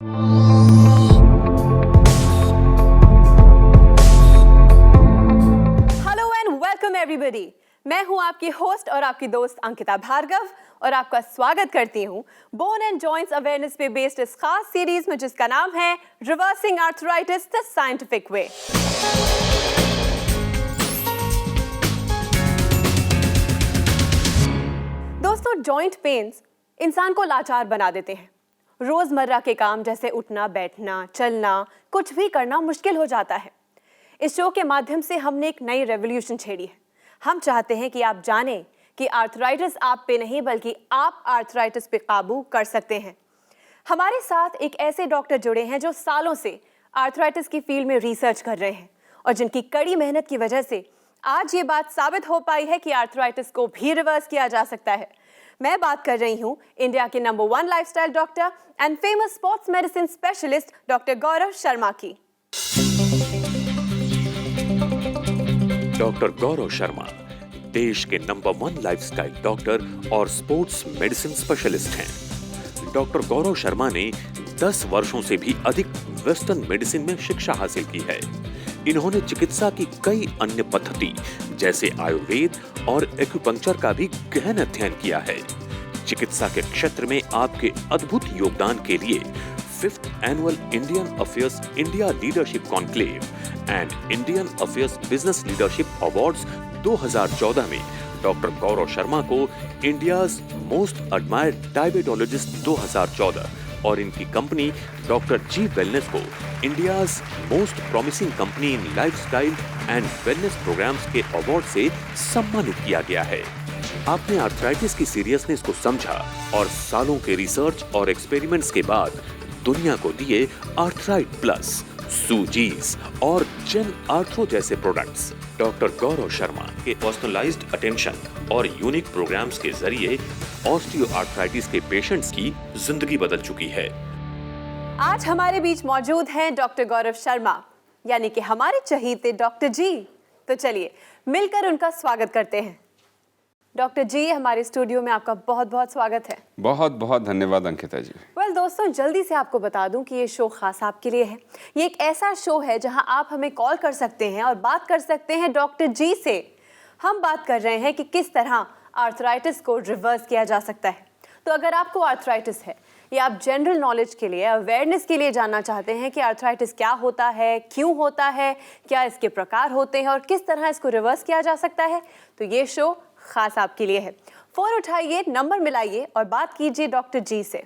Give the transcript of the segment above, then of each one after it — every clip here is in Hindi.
Hello and welcome everybody. मैं हूं आपकी होस्ट और आपकी दोस्त अंकिता भार्गव और आपका स्वागत करती हूं बोन एंड जॉइंट्स अवेयरनेस पे बेस्ड इस खास सीरीज में जिसका नाम है रिवर्सिंग आर्थराइटिस द साइंटिफिक वे। दोस्तों, जॉइंट पेन्स इंसान को लाचार बना देते हैं। रोजमर्रा के काम जैसे उठना, बैठना, चलना, कुछ भी करना मुश्किल हो जाता है। इस शो के माध्यम से हमने एक नई रेवोल्यूशन छेड़ी है। हम चाहते हैं कि आप जानें कि आर्थराइटिस आप पे नहीं बल्कि आप आर्थराइटिस पे काबू कर सकते हैं। हमारे साथ एक ऐसे डॉक्टर जुड़े हैं जो सालों से आर्थराइटिस की फील्ड में रिसर्च कर रहे हैं और जिनकी कड़ी मेहनत की वजह से आज ये बात साबित हो पाई है कि आर्थराइटिस को भी रिवर्स किया जा सकता है। मैं बात कर रही हूँ इंडिया के नंबर 1 lifestyle doctor and famous sports medicine specialist doctor Gaurav Sharma की। डॉक्टर गौरव शर्मा देश के नंबर 1 लाइफस्टाइल डॉक्टर और स्पोर्ट्स मेडिसिन स्पेशलिस्ट हैं। डॉक्टर गौरव शर्मा ने 10 वर्षों से भी अधिक वेस्टर्न मेडिसिन में शिक्षा हासिल की है। इन्होंने चिकित्सा की कई अन्य पद्धति जैसे आयुर्वेद और एक्यूपंक्चर का भी गहन अध्ययन किया है। चिकित्सा के क्षेत्र में आपके अद्भुत योगदान के लिए 5th annual Indian affairs India leadership conclave and Indian affairs business leadership awards 2014 में डॉक्टर गौरव शर्मा को इंडियाज मोस्ट एडमायर्ड डायबिटोलॉजिस्ट 2014 और इनकी कंपनी डॉक्टर जी वेलनेस को India's most promising company in lifestyle and wellness programs के अवार्ड से सम्मानित किया गया है। आपने आर्थराइटिस की सीरियसनेस को समझा और सालों के रिसर्च और एक्सपेरिमेंट्स के बाद दुनिया को दिए आर्थराइट प्लस, सूजीज और जेन आर्थरो जैसे प्रोडक्ट्स। डॉक्टर गौरव शर्मा के पर्सनलाइज्ड अटेंशन और यूनिक प्रोग्राम्स के जरिए ऑस्टियोआर्थराइटिस के पेशेंट्स की जिंदगी बदल चुकी है। आज हमारे बीच मौजूद हैं डॉक्टर गौरव शर्मा, यानी कि हमारे चहीते डॉक्टर जी। तो चलिए मिलकर उनका स्वागत करते हैं। डॉक्टर जी, हमारे स्टूडियो में आपका बहुत बहुत स्वागत है। बहुत बहुत धन्यवाद अंकिता जी। दोस्तों, जल्दी से आपको बता दूं कि ये शो खास आपके लिए है। ये एक ऐसा शो है जहां आप हमें कॉल कर सकते हैं और बात कर सकते हैं डॉक्टर जी से। हम बात कर रहे हैं कि किस तरह आर्थराइटिस को रिवर्स किया जा सकता है। तो अगर आपको आर्थराइटिस है या आप जनरल नॉलेज के लिए, अवेयरनेस के लिए जानना चाहते हैं कि आर्थराइटिस क्या होता है, क्यों होता है, क्या इसके प्रकार होते हैं और किस तरह इसको रिवर्स किया जा सकता है, तो ये शो खास आपके लिए है। फोन उठाइए, नंबर मिलाइए और बात कीजिए डॉक्टर जी से।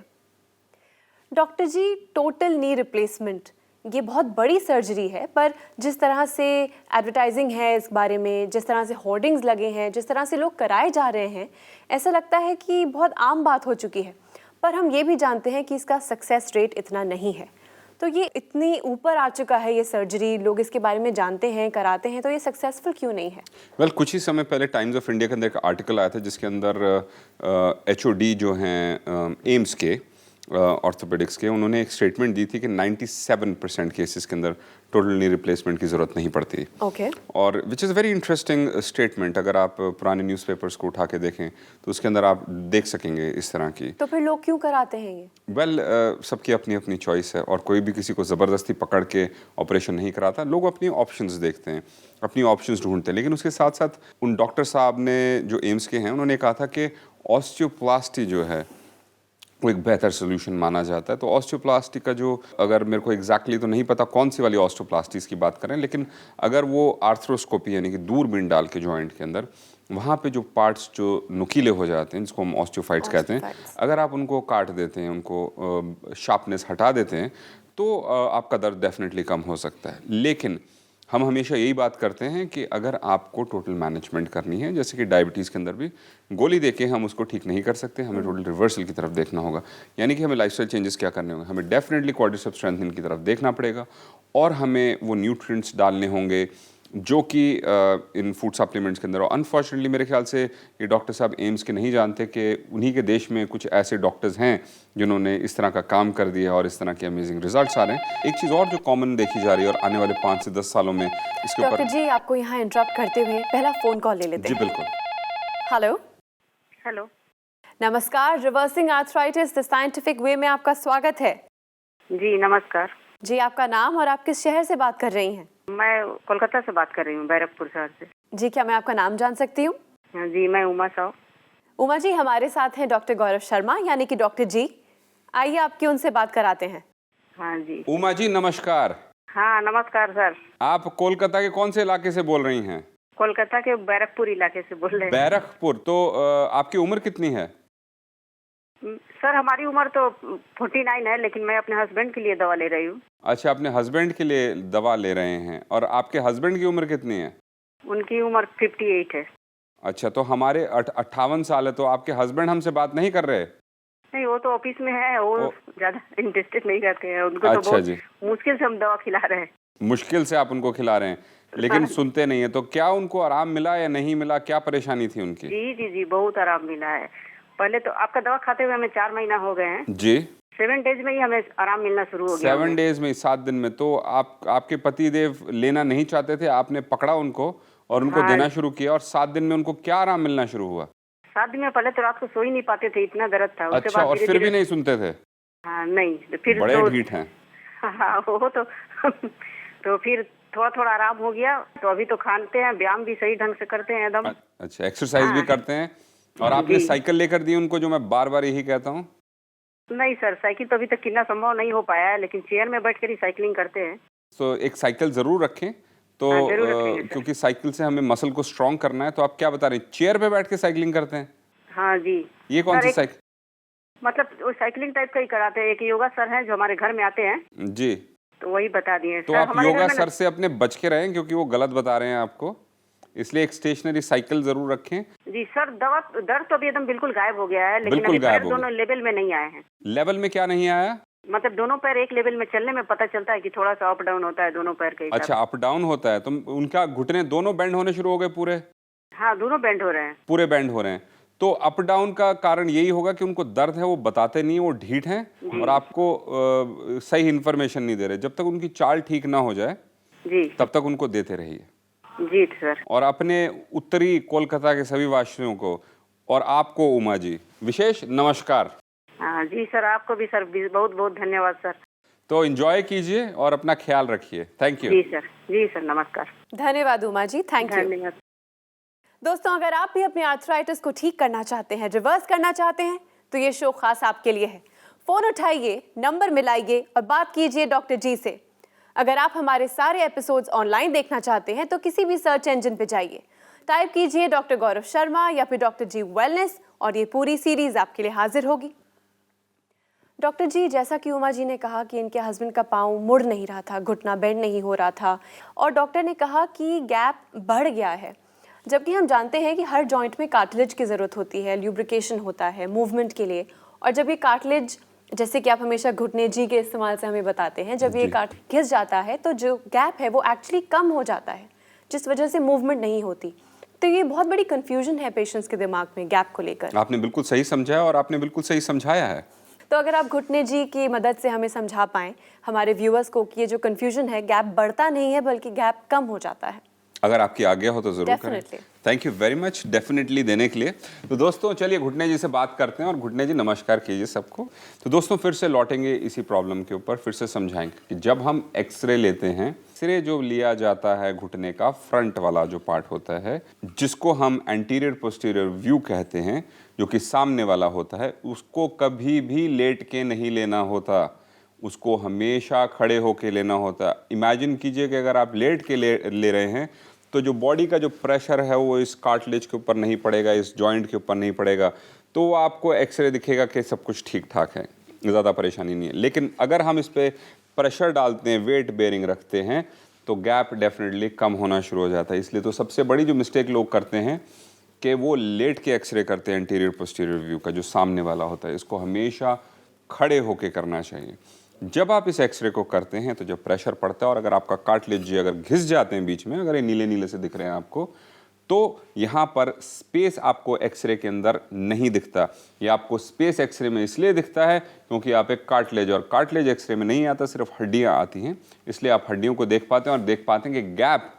डॉक्टर जी, टोटल नी रिप्लेसमेंट ये बहुत बड़ी सर्जरी है, पर जिस तरह से एडवर्टाइजिंग है इस बारे में, जिस तरह से होर्डिंग्स लगे हैं, जिस तरह से लोग कराए जा रहे हैं, ऐसा लगता है कि बहुत आम बात हो चुकी है। पर हम ये भी जानते हैं कि इसका सक्सेस रेट इतना नहीं है। तो ये इतनी ऊपर आ चुका है ये सर्जरी, लोग इसके बारे में जानते हैं, कराते हैं, तो ये सक्सेसफुल क्यों नहीं है? कुछ ही समय पहले टाइम्स ऑफ इंडिया के अंदर एक आर्टिकल आया था जिसके अंदर HOD जो हैं एम्स के ऑर्थोपेडिक्स के, उन्होंने एक स्टेटमेंट दी थी कि 97% केसेस के अंदर टोटल नी रिप्लेसमेंट की ज़रूरत नहीं पड़ती। ओके। और which is very interesting statement. अगर आप पुराने न्यूज़पेपर्स को उठा के देखें तो उसके अंदर आप देख सकेंगे इस तरह की। तो फिर लोग क्यों कराते हैं ये? सबकी अपनी अपनी चॉइस है और कोई भी किसी को ज़बरदस्ती पकड़ के ऑपरेशन नहीं कराता। लोग अपनी ऑप्शंस देखते हैं, अपनी ऑप्शंस ढूंढते हैं। लेकिन उसके साथ साथ उन डॉक्टर साहब ने जो एम्स के हैं, उन्होंने कहा था कि ऑस्टियोप्लास्टी जो है वो एक बेहतर सोल्यूशन माना जाता है। तो ऑस्टियोप्लास्टी का जो, अगर मेरे को एग्जैक्टली तो नहीं पता कौन सी वाली ऑस्टियोप्लास्टीज की बात करें, लेकिन अगर वो आर्थ्रोस्कोपी यानी कि दूरबीन डाल के जॉइंट के अंदर वहाँ पे जो पार्ट्स जो नुकीले हो जाते हैं, जिसको हम ऑस्टियोफाइट्स कहते हैं, अगर आप उनको काट देते हैं, उनको शार्पनेस हटा देते हैं, तो आपका दर्द डेफिनेटली कम हो सकता है। लेकिन हम हमेशा यही बात करते हैं कि अगर आपको टोटल मैनेजमेंट करनी है, जैसे कि डायबिटीज़ के अंदर भी गोली देके हम उसको ठीक नहीं कर सकते, हमें टोटल रिवर्सल की तरफ देखना होगा। यानी कि हमें लाइफस्टाइल चेंजेस क्या करने होंगे, हमें डेफिनेटली क्वाड्रिसेप्स स्ट्रेंथनिंग की तरफ देखना पड़ेगा और हमें वो न्यूट्रिएंट्स डालने होंगे जो कि इन फूड सप्लीमेंट्स के अंदर। और अनफॉर्चुनेटली मेरे ख्याल से ये डॉक्टर साहब एम्स के नहीं जानते कि उन्हीं के देश में कुछ ऐसे डॉक्टर्स हैं जिन्होंने इस तरह का काम कर दिया और इस तरह के अमेजिंग रिजल्ट्स आ रहे हैं। एक चीज़ और जो कॉमन देखी जा रही है और आने वाले 5 से 10 सालों में इसके ऊपर। डॉक्टर जी, आपको यहाँ इंटरप्ट करते हुए पहला फ़ोन कॉल ले लेते हैं। जी बिल्कुल। हेलो। हेलो, नमस्कार, reversing arthritis the scientific way में आपका स्वागत है। जी नमस्कार। जी, आपका नाम और आप किस शहर से बात कर रही हैं? मैं कोलकाता से बात कर रही हूँ, बैरकपुर शहर से। जी, क्या मैं आपका नाम जान सकती हूँ? हाँ जी, मैं उमा साव। उमा जी, हमारे साथ हैं डॉक्टर गौरव शर्मा यानी कि डॉक्टर जी। आइए आपकी उनसे बात कराते हैं। हाँ जी। उमा जी नमस्कार। हाँ नमस्कार सर। आप कोलकाता के कौन से इलाके से बोल रही हैं? कोलकाता के बैरकपुर इलाके से बोल रहे हैं। बैरकपुर। तो आपकी उम्र कितनी है? सर हमारी उम्र तो 49 है, लेकिन मैं अपने हस्बैंड के लिए दवा ले रही हूँ। अच्छा, अपने हस्बैंड के लिए दवा ले रहे हैं। और आपके हस्बैंड की उम्र कितनी है? उनकी उम्र 58 है। अच्छा, तो हमारे 58 साल है, तो आपके हस्बैंड हमसे बात नहीं कर रहे? नहीं, वो तो ऑफिस में है, वो ज्यादा इंटरेस्टेड नहीं करते हैं। उनको तो अच्छा बहुत जी। मुश्किल से हम दवा खिला रहे हैं। मुश्किल से आप उनको खिला रहे हैं, लेकिन सुनते नहीं है। तो क्या उनको आराम मिला या नहीं मिला? क्या परेशानी थी उनकी? जी जी जी, बहुत आराम मिला है। पहले तो आपका दवा खाते हुए हमें 4 महीना हो गए हैं। जी। 7 डेज में ही हमें आराम मिलना शुरू हो गया। 7 डेज में, 7 दिन में? तो आपके पति देव लेना नहीं चाहते थे, आपने पकड़ा उनको और उनको देना शुरू किया, और 7 दिन में उनको क्या आराम मिलना शुरू हुआ? 7 दिन में पहले तो रात को सो ही नहीं पाते थे, इतना दर्द था। उसके अच्छा, बाद और फिर भी नहीं सुनते थे? हाँ नहीं, तो फिर बड़े तो ढीठ हैं। हाँ वो तो तो फिर थोड़ा थोड़ा आराम हो गया। तो अभी तो खाते हैं, व्यायाम भी सही ढंग से करते हैं एकदम। अच्छा, एक्सरसाइज भी करते हैं। और आपने साइकिल लेकर दी उनको, जो मैं बार बार यही कहता हूँ? नहीं सर, साइकिल तो अभी तक कितना संभव नहीं हो पाया है, लेकिन चेयर में बैठ कर ही साइकिलिंग करते हैं। तो एक साइकिल जरूर रखें। तो हाँ, जरूर रखेंगे सर। क्योंकि साइकिल से हमें मसल को स्ट्रॉन्ग करना है। तो आप क्या बता रहे हैं, चेयर पे बैठ के साइकिलिंग करते हैं? हाँ जी। ये कौन सर, सी साइकिल? मतलब वो साइकिलिंग टाइप का ही कराते हैं। एक योगा सर हैं जो हमारे घर में आते हैं, जी। तो वही बता दिए। तो सर, आप हमारे योगा घर में सर से अपने बच के रहें, क्योंकि वो गलत बता रहे हैं आपको। इसलिए एक स्टेशनरी साइकिल जरूर रखें। जी सर, दर्द तो अभी एकदम बिल्कुल गायब हो गया है, लेकिन बिल्कुल अभी गायब पैर हो दोनों लेवल में नहीं आए हैं। लेवल में क्या नहीं आया? मतलब दोनों पैर एक लेवल में चलने में पता चलता है कि थोड़ा सा अप डाउन होता है दोनों पैर के हिसाब अच्छा, अप डाउन होता है। तो उनका घुटने दोनों बेंड होने शुरू हो गए पूरे? से। हाँ, दोनों बेंड हो रहे हैं। पूरे बेंड हो रहे हैं। तो अप डाउन का कारण यही होगा कि उनको दर्द है, वो बताते नहीं है, वो ढीठ हैं और आपको सही इन्फॉर्मेशन नहीं दे रहे। जब तक उनकी चाल ठीक ना हो जाए जी तब तक उनको देते रहिए। जी सर। और अपने उत्तरी कोलकाता के सभी वासियों को और आपको उमा जी विशेष नमस्कार। हाँ जी सर, आपको भी सर बहुत बहुत धन्यवाद सर। तो एंजॉय कीजिए और अपना ख्याल रखिए। Thank you. जी सर, जी सर, नमस्कार। धन्यवाद उमा जी, थैंक यू। धन्यवाद। दोस्तों, अगर आप भी अपने आर्थराइटिस को ठीक करना चाहते हैं, रिवर्स करना चाहते हैं, तो ये शो खास आपके लिए है। फोन उठाइए, नंबर मिलाइए और बात कीजिए डॉक्टर जी से। अगर आप हमारे सारे एपिसोड्स ऑनलाइन देखना चाहते हैं तो किसी भी सर्च इंजन पे जाइए, टाइप कीजिए डॉक्टर गौरव शर्मा या फिर डॉक्टर जी वेलनेस और ये पूरी सीरीज आपके लिए हाजिर होगी। डॉक्टर जी, जैसा कि उमा जी ने कहा कि इनके हस्बैंड का पाँव मुड़ नहीं रहा था, घुटना बेंड नहीं हो रहा था, और डॉक्टर ने कहा कि गैप बढ़ गया है, जबकि हम जानते हैं कि हर जॉइंट में कार्टिलेज की ज़रूरत होती है, ल्यूब्रिकेशन होता है मूवमेंट के लिए। और जब ये कार्टिलेज, जैसे कि आप हमेशा घुटने जी के इस्तेमाल से हमें बताते हैं, जब ये घिस जाता है तो जो गैप है वो एक्चुअली कम हो जाता है, जिस वजह से मूवमेंट नहीं होती। तो ये बहुत बड़ी कन्फ्यूजन है पेशेंट्स के दिमाग में गैप को लेकर। आपने बिल्कुल सही समझा और आपने बिल्कुल सही समझाया है। तो अगर आप घुटने जी की मदद से हमें समझा पाएँ हमारे व्यूअर्स को कि ये जो कन्फ्यूजन है, गैप बढ़ता नहीं है बल्कि गैप कम हो जाता है। अगर आपकी आज्ञा हो तो जरूर करें। Definitely. Thank you very much definitely देने के लिए। तो दोस्तों चलिए घुटने जी से बात करते हैं, और घुटने जी नमस्कार कीजिए सबको। तो दोस्तों फिर से लौटेंगे इसी प्रॉब्लम के ऊपर, फिर से समझाएंगे कि जब हम एक्सरे लेते हैं, एक्सरे जो लिया जाता है घुटने का फ्रंट वाला जो पार्ट होता है, जिसको हम एंटीरियर पोस्टीरियर व्यू कहते हैं, जो कि सामने वाला होता है, उसको कभी भी लेट के नहीं लेना होता, उसको हमेशा खड़े होके लेना होता। इमेजिन कीजिए कि अगर आप लेट के ले रहे हैं तो जो बॉडी का जो प्रेशर है वो इस कार्टिलेज के ऊपर नहीं पड़ेगा, इस जॉइंट के ऊपर नहीं पड़ेगा, तो वो आपको एक्सरे दिखेगा कि सब कुछ ठीक ठाक है, ज़्यादा परेशानी नहीं है। लेकिन अगर हम इस पर प्रेशर डालते हैं, वेट बेयरिंग रखते हैं, तो गैप डेफिनेटली कम होना शुरू हो जाता है। इसलिए तो सबसे बड़ी जो मिस्टेक लोग करते हैं कि वो लेट के एक्सरे करते हैं एंटीरियर पोस्टीरियर व्यू का, जो सामने वाला होता है। इसको हमेशा खड़े होके करना चाहिए। जब आप इस एक्सरे को करते हैं तो जब प्रेशर पड़ता है और अगर आपका कार्टिलेज अगर घिस जाते हैं बीच में, अगर ये नीले नीले से दिख रहे हैं आपको, तो यहाँ पर स्पेस आपको एक्सरे के अंदर नहीं दिखता। ये आपको स्पेस एक्सरे में इसलिए दिखता है क्योंकि आप एक कार्टिलेज, और कार्टिलेज एक्सरे में नहीं आता, सिर्फ हड्डियाँ आती हैं। इसलिए आप हड्डियों को देख पाते हैं और देख पाते हैं कि गैप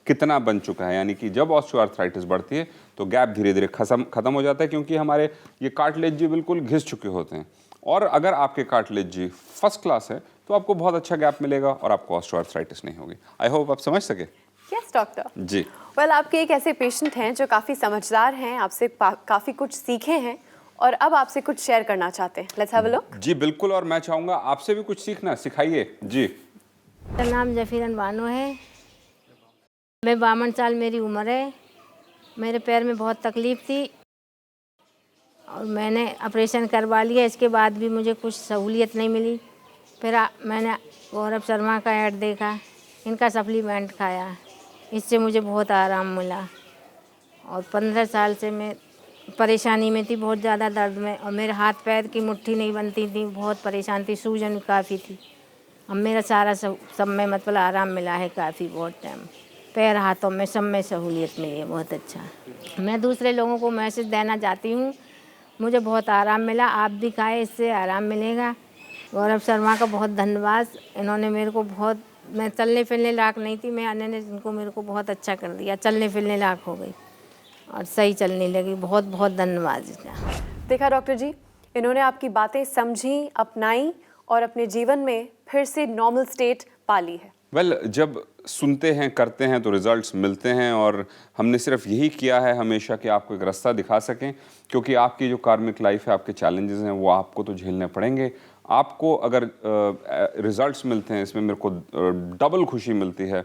कितना बन चुका है। यानी कि जब ऑस्टियोआर्थराइटिस बढ़ती है तो गैप धीरे धीरे खत्म हो जाता है, क्योंकि हमारे ये कार्टिलेज बिल्कुल घिस चुके होते हैं। और अगर आपके कार्टिलेज जी फर्स्ट क्लास है तो आपको बहुत अच्छा गैप मिलेगा और आपको ऑस्टियोआर्थराइटिस नहीं होगी। आई होप आप समझ सके। Yes doctor. जी वेल आपके एक ऐसे पेशेंट हैं जो काफ़ी समझदार हैं, आपसे काफ़ी कुछ सीखे हैं और अब आपसे कुछ शेयर करना चाहते हैं। Let's have a look. जी बिल्कुल, और मैं चाहूँगा आपसे भी कुछ सीखना, सिखाइए जी। मेरा नाम जफीरन बानो है। मैं 52 साल मेरी उम्र है। मेरे पैर में बहुत तकलीफ़ थी और मैंने ऑपरेशन करवा लिया। इसके बाद भी मुझे कुछ सहूलियत नहीं मिली। फिर मैंने गौरव शर्मा का ऐड देखा, इनका सप्लीमेंट खाया, इससे मुझे बहुत आराम मिला। और 15 साल से मैं परेशानी में थी, बहुत ज़्यादा दर्द में, और मेरे हाथ पैर की मुट्ठी नहीं बनती थी, बहुत परेशान थी, सूजन काफ़ी थी। अब मेरा सारा सब में मतलब आराम मिला है काफ़ी, बहुत टाइम। पैर हाथों में सब में सहूलियत मिली है, बहुत अच्छा। मैं दूसरे लोगों को मैसेज देना चाहती हूँ, मुझे बहुत आराम मिला, आप भी खाए, इससे आराम मिलेगा। गौरव शर्मा का बहुत धन्यवाद, इन्होंने मेरे को बहुत, मैं चलने फिरने लायक नहीं थी, मैं आने ने इनको मेरे को बहुत अच्छा कर दिया, चलने फिरने लायक हो गई और सही चलने लगी। बहुत बहुत धन्यवाद इसका। देखा डॉक्टर जी, इन्होंने आपकी बातें समझी, अपनाई और अपने जीवन में फिर से नॉर्मल स्टेट पा ली है। वेल जब सुनते हैं, करते हैं तो रिजल्ट्स मिलते हैं, और हमने सिर्फ यही किया है हमेशा कि आपको एक रास्ता दिखा सकें, क्योंकि आपकी जो कार्मिक लाइफ है, आपके चैलेंजेस हैं, वो आपको तो झेलने पड़ेंगे। आपको अगर रिजल्ट्स मिलते हैं, इसमें मेरे को डबल खुशी मिलती है,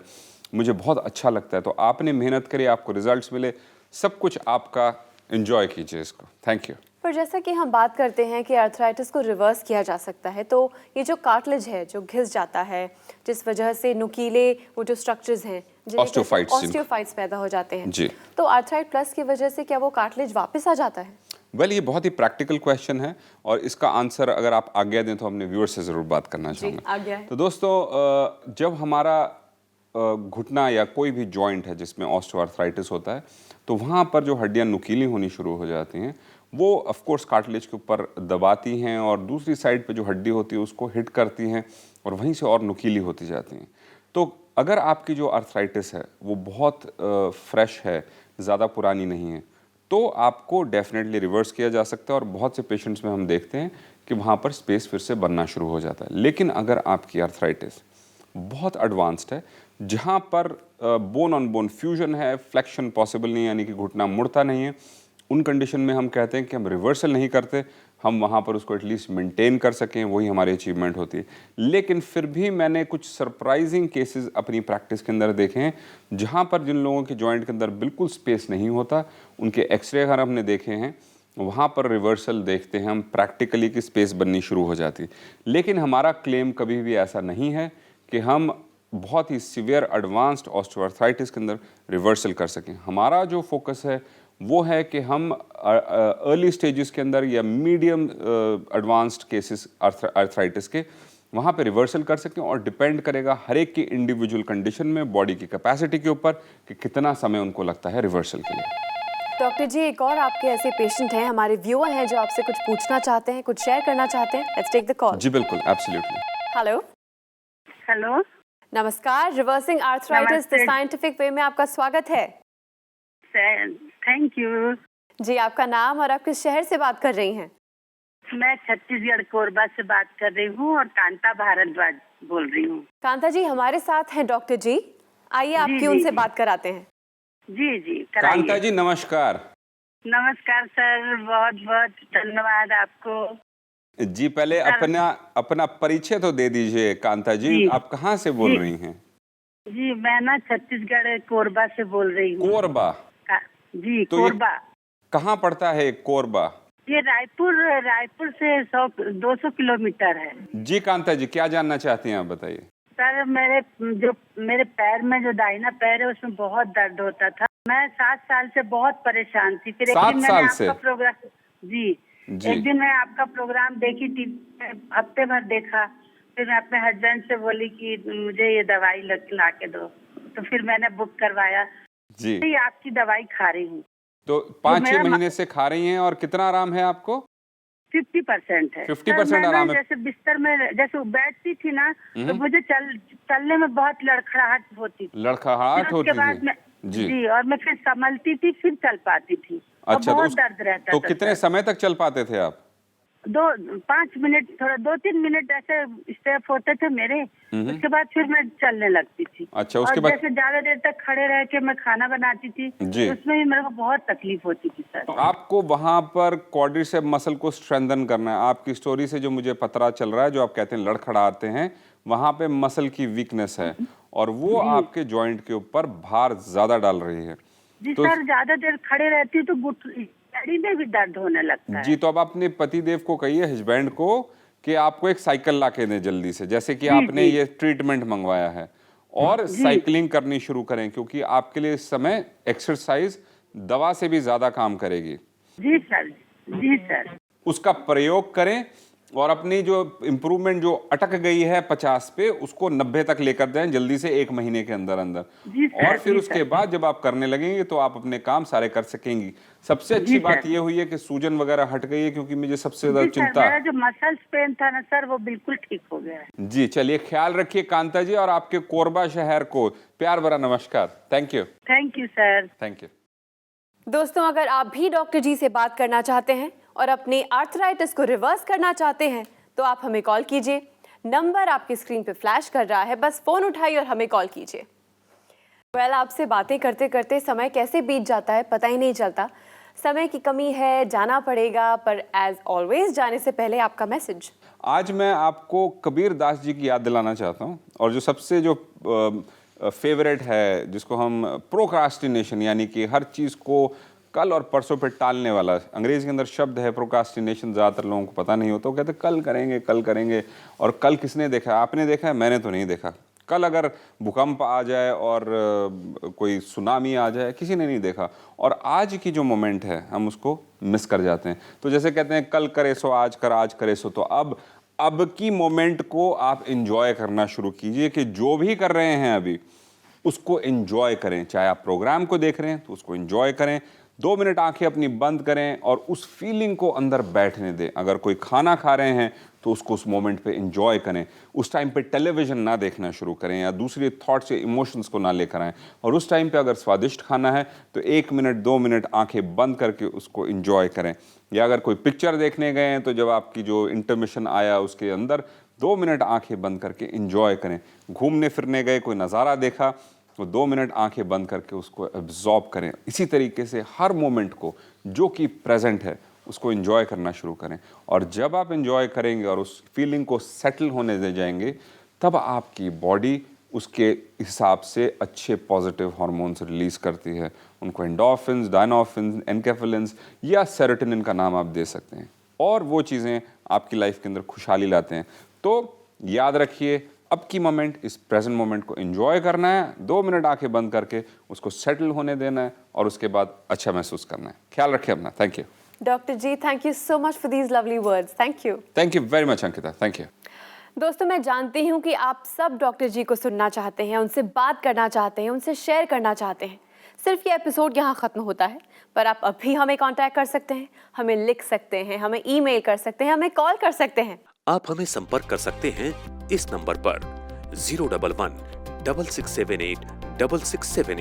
मुझे बहुत अच्छा लगता है। तो आपने मेहनत करी, आपको रिजल्ट्स मिले, सब कुछ आपका, एंजॉय कीजिए इसको। Thank you. पर जैसा कि हम बात करते हैं कि आर्थराइटिस को रिवर्स किया जा सकता है, तो ये जो कार्टिलेज है जो घिस जाता है, जिस वजह से नुकीले वो जो स्ट्रक्चर्स हैं, ऑस्टियोफाइट्स पैदा हो जाते हैं जी। तो आर्थराइट प्लस की वजह से क्या वो कार्टिलेज वापस आ जाता है? वेल ये बहुत ही प्रैक्टिकल क्वेश्चन है, और इसका आंसर अगर आप आज्ञा दें तो अपने व्यूअर्स से ज़रूर बात करना चाहूँगा। आज्ञा है। तो दोस्तों, जब हमारा घुटना या कोई भी जॉइंट है जिसमें ऑस्टियोआर्थराइटिस होता है, तो वहाँ पर जो हड्डियाँ नुकीली होनी शुरू हो जाती हैं, वो ऑफ कोर्स कार्टिलेज के ऊपर दबाती हैं और दूसरी साइड पे जो हड्डी होती है उसको हिट करती हैं और वहीं से और नुकीली होती जाती हैं। तो अगर आपकी जो आर्थराइटिस है वो बहुत फ्रेश है, ज़्यादा पुरानी नहीं है, तो आपको डेफिनेटली रिवर्स किया जा सकता है, और बहुत से पेशेंट्स में हम देखते हैं कि वहाँ पर स्पेस फिर से बनना शुरू हो जाता है। लेकिन अगर आपकी आर्थराइटिस बहुत एडवांस्ड है, जहाँ पर बोन ऑन बोन फ्यूजन है, फ्लेक्शन पॉसिबल नहीं है, यानी कि घुटना मुड़ता नहीं है, उन कंडीशन में हम कहते हैं कि हम रिवर्सल नहीं करते, हम वहाँ पर उसको एटलीस्ट मेंटेन कर सकें, वही हमारी अचीवमेंट होती है। लेकिन फिर भी मैंने कुछ सरप्राइजिंग केसेस अपनी प्रैक्टिस के अंदर देखे हैं, जहाँ पर जिन लोगों के जॉइंट के अंदर बिल्कुल स्पेस नहीं होता, उनके एक्सरे अगर हमने देखे हैं, वहाँ पर रिवर्सल देखते हैं हम प्रैक्टिकली कि स्पेस बननी शुरू हो जाती है। लेकिन हमारा क्लेम कभी भी ऐसा नहीं है कि हम बहुत ही सीवियर एडवांस्ड ऑस्टियोआर्थराइटिस के अंदर रिवर्सल कर सकें। हमारा जो फोकस है वो है कि हम अर्ली स्टेजेस के अंदर या मीडियम एडवांस्ड केसेस आर्थराइटिस के, वहाँ पे रिवर्सल कर सकें, और डिपेंड करेगा हर एक की इंडिविजुअल कंडीशन में, बॉडी की कैपेसिटी के ऊपर कि कितना समय उनको लगता है रिवर्सल के लिए। डॉक्टर जी, एक और आपके ऐसे पेशेंट हैं, हमारे व्यूअर हैं जो आपसे कुछ पूछना चाहते हैं, कुछ शेयर करना चाहते हैं। Let's take the call. जी बिल्कुल, एब्सोल्युटली। हेलो। हेलो, नमस्कार, reversing arthritis the scientific way में आपका स्वागत है। Thank you. जी, आपका नाम और आप किस शहर से बात कर रही हैं? मैं छत्तीसगढ़ कोरबा से बात कर रही हूँ और कांता भारद्वाज बोल रही हूँ। कांता जी हमारे साथ हैं डॉक्टर जी, आइए आपकी जी, उनसे जी। बात कराते हैं। जी जी, कांता कराइए। जी नमस्कार। नमस्कार सर, बहुत बहुत धन्यवाद आपको। जी पहले अपना परिचय तो दे दीजिए कांता जी, जी। आप कहाँ से बोल जी। रही हैं? जी, मैं ना छत्तीसगढ़ कोरबा से बोल रही हूँ। कोरबा? जी, तो ये कोरबा। कहाँ पड़ता है कोरबा? ये रायपुर से 200 किलोमीटर है। जी कांता जी, क्या जानना चाहती हैं आप, बताइए। सर, मेरे पैर में जो दाहिना पैर है उसमें बहुत दर्द होता था। मैं 7 साल से बहुत परेशान थी। फिर एक 7 दिन मैंने साल से? आपका प्रोग्राम जी, एक दिन मैं आपका प्रोग्राम देखी, टीवी में हफ्ते भर देखा। फिर मैं अपने हस्बैंड से बोली कि मुझे ये दवाई ला के दो, तो फिर मैंने बुक करवाया जी। ये आपकी दवाई खा रही हूँ। तो 5-6 मेरा महीने से खा रही हैं, और कितना आराम है आपको? 50% है। 50% सर, मैं आराम ना है। जैसे बिस्तर में जैसे बैठती थी ना, तो मुझे चलने में बहुत लड़खड़ाहट होती थी। लड़खड़ाहट फिर होती उसके बाद थी? में जी। जी, और मैं फिर संभलती थी, फिर चल पाती थी। और अच्छा, बहुत दर्द रहता तो था कितने सर। समय तक चल पाते थे आप? 5 मिनट, थोड़ा 2-3 मिनट ऐसे स्टेप होते थे मेरे, उसके बाद फिर मैं चलने लगती थी। अच्छा, उसके और बाद जैसे ज्यादा देर तक खड़े रह के मैं खाना बनाती थी, जी। उसमें भी मेरे को बहुत तकलीफ होती थी सर। तो आपको वहां पर क्वाड्रिसेप मसल को स्ट्रेंथन करना है। आपकी स्टोरी से जो मुझे पता चल रहा है, जो आप कहते हैं लड़खड़ाते हैं, वहां पे मसल की वीकनेस है और वो आपके जॉइंट के ऊपर भार ज्यादा डाल रही है। जी तो सर, ज्यादा देर खड़े रहती हूँ तो घुटने में भी दर्द होने लगता है। जी, तो अब अपने पतिदेव को कहिए, हस्बैंड को, कि आपको एक साइकिल ला के दें जल्दी से, जैसे कि आपने ये ट्रीटमेंट मंगवाया है, और साइकिलिंग करनी शुरू करें, क्योंकि आपके लिए इस समय एक्सरसाइज दवा से भी ज्यादा काम करेगी। जी सर, जी सर। उसका प्रयोग करें और अपनी जो इम्प्रूवमेंट जो अटक गई है 50 पे, उसको 90 तक लेकर दें जल्दी से, 1 महीने के अंदर अंदर। जी सर, और फिर जी उसके सर। बाद जब आप करने लगेंगे तो आप अपने काम सारे कर सकेंगी। सबसे अच्छी बात ये हुई है कि सूजन वगैरह हट गई है, क्योंकि मुझे सबसे ज्यादा जी सर, चिंता। मेरा जो मसल्स पेन था ना सर, वो बिल्कुल ठीक हो गया है। जी, चलिए, ख्याल रखिए कांता जी, और आपके कोरबा शहर को प्यार भरा नमस्कार। Thank you. Thank you sir. Thank you. दोस्तों, अगर आप भी डॉक्टर जी से बात करना चाहते हैं और अपनी आर्थराइटिस को रिवर्स करना चाहते हैं तो आप हमें कॉल कीजिए। नंबर आपकी स्क्रीन पे फ्लैश कर रहा है, बस फोन उठाइए और हमें कॉल कीजिए। आपसे बातें करते करते समय कैसे बीत जाता है पता ही नहीं चलता। समय की कमी है, जाना पड़ेगा, पर एज ऑलवेज जाने से पहले आपका मैसेज। आज मैं आपको कबीर दास जी की याद दिलाना चाहता हूँ, और जो सबसे जो फेवरेट है, जिसको हम प्रोक्रास्टिनेशन, यानी कि हर चीज़ को कल और परसों पे टालने वाला, अंग्रेजी के अंदर शब्द है प्रोक्रास्टिनेशन, ज़्यादातर लोगों को पता नहीं होता। वो कहते कल करेंगे, कल करेंगे, और कल किसने देखा है? आपने देखा है? मैंने तो नहीं देखा। कल अगर भूकंप आ जाए और कोई सुनामी आ जाए, किसी ने नहीं देखा। और आज की जो मोमेंट है, हम उसको मिस कर जाते हैं। तो जैसे कहते हैं कल करे सो आज कर, आज करे सो, तो अब की मोमेंट को आप इंजॉय करना शुरू कीजिए, कि जो भी कर रहे हैं अभी उसको एंजॉय करें। चाहे आप प्रोग्राम को देख रहे हैं तो उसको एंजॉय करें, 2 मिनट आंखें अपनी बंद करें और उस फीलिंग को अंदर बैठने दें। अगर कोई खाना खा रहे हैं तो उसको उस मोमेंट पे एंजॉय करें। उस टाइम पे टेलीविजन ना देखना शुरू करें या दूसरे थॉट्स या इमोशंस को ना लेकर आएँ। और उस टाइम पे अगर स्वादिष्ट खाना है तो 1 मिनट 2 मिनट आंखें बंद करके उसको एंजॉय करें। या अगर कोई पिक्चर देखने गए हैं तो जब आपकी जो इंटरमिशन आया उसके अंदर 2 मिनट आंखें बंद करके एंजॉय करें। घूमने फिरने गए, कोई नज़ारा देखा तो 2 मिनट आंखें बंद करके उसको एब्जॉर्ब करें। इसी तरीके से हर मोमेंट को जो कि प्रेजेंट है उसको एंजॉय करना शुरू करें। और जब आप एंजॉय करेंगे और उस फीलिंग को सेटल होने दे जाएंगे, तब आपकी बॉडी उसके हिसाब से अच्छे पॉजिटिव हार्मोन्स रिलीज करती है। उनको एंडोर्फिन्स, डायनोर्फिन्स, एनकेफेलिन्स या सेरोटोनिन का नाम आप दे सकते हैं। और वो चीज़ें आपकी लाइफ के अंदर खुशहाली लाते हैं। तो याद रखिए, अब की मोमेंट, इस प्रेजेंट मोमेंट को एंजॉय करना है, 2 मिनट आंखें बंद करके उसको सेटल होने देना है और उसके बाद अच्छा महसूस करना है। ख्याल रखिए अपना। Thank you doctor ji, thank you so much for these lovely words. Thank you. Thank you very much Ankita. Thank you. दोस्तों, मैं जानती हूँ कि आप सब डॉक्टर जी को सुनना चाहते हैं, उनसे बात करना चाहते हैं, उनसे शेयर करना चाहते हैं। सिर्फ ये एपिसोड यहाँ ख़त्म होता है, पर आप अभी हमें कांटेक्ट कर सकते हैं, हमें लिख सकते हैं, हमें ईमेल कर सकते हैं, हमें कॉल कर सकते हैं। आप हमें संपर्क कर सकते हैं इस नंबर पर 011 6678 6678।